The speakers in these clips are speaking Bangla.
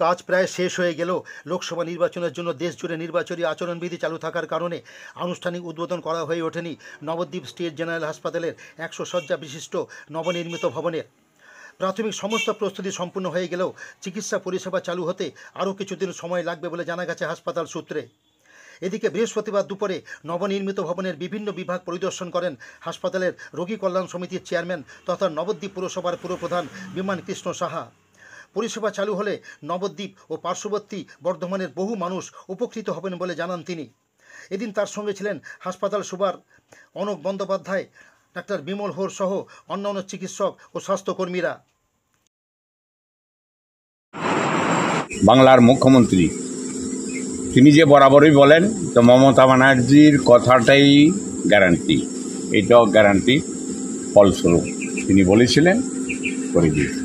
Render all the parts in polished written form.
কাজ প্রায় শেষ হয়ে গেলেও লোকসভা নির্বাচনের জন্য দেশজুড়ে নির্বাচনী আচরণবিধি চালু থাকার কারণে আনুষ্ঠানিক উদ্বোধন করা হয়ে ওঠেনি নবদ্বীপ স্টেট জেনারেল হাসপাতালের 100 শয্যা বিশিষ্ট নবনির্মিত ভবনের। প্রাথমিক সমস্ত প্রস্তুতি সম্পূর্ণ হয়ে গেলেও চিকিৎসা পরিষেবা চালু হতে আরও কিছুদিন সময় লাগবে বলে জানা গেছে হাসপাতাল সূত্রে। এদিকে বৃহস্পতিবার দুপুরে নবনির্মিত ভবনের বিভিন্ন বিভাগ পরিদর্শন করেন হাসপাতালের রোগী কল্যাণ সমিতির চেয়ারম্যান তথা নবদ্বীপ পুরসভার পুরপ্রধান বিমান কৃষ্ণ সাহা। পরিষেবা চালু হলে নবদ্বীপ ও পার্শ্ববর্তী বর্ধমানের বহু মানুষ উপকৃত হবেন বলে জানান তিনি। এদিন তার সঙ্গে ছিলেন হাসপাতাল সুপার অনক বন্দ্যোপাধ্যায়, ডাক্তার বিমল হোর সহ অন্যান্য চিকিৎসক ও স্বাস্থ্যকর্মীরা। বাংলার মুখ্যমন্ত্রী তিনি যে বরাবরই বলেন, তো মমতা ব্যানার্জির কথাটাই গ্যারান্টি, এটাও গ্যারান্টি ফলস্বরূপ তিনি বলেছিলেন করে দিয়েছেন।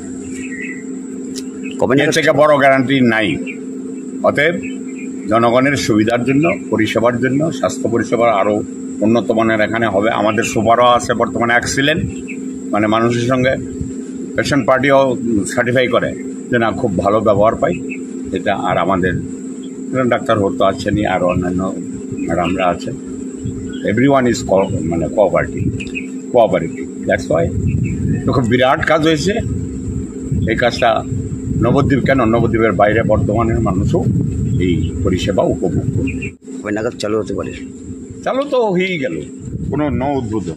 এর থেকে বড় গ্যারান্টি নাই। অতএব জনগণের সুবিধার জন্য, পরিষেবার জন্য, স্বাস্থ্য পরিষেবার আরও উন্নত মানের এখানে হবে। আমাদের সুপারও আছে বর্তমানে এক্সিলেন্ট, মানে মানুষের সঙ্গে পেশেন্ট পার্টিও সার্টিফাই করে যে না, খুব ভালো ব্যবহার পাই এটা। আর আমাদের ডাক্তার হতো আছেনই, আর অন্যান্য ম্যাডামরা আছেন। এভরিওয়ান ইজ মানে কোঅপারেটিভ। দ্যাটস ওয়াই তো খুব বিরাট কাজ হয়েছে। এই কাজটা নবদ্বীপ কেন, নবদ্বীপের বাইরে বর্ধমানের মানুষও এই পরিষেবা উপভোগ করবে। নাগাদ চালু হতে পারে? চালু তো হয়েই গেল, কোনো উদ্বোধন।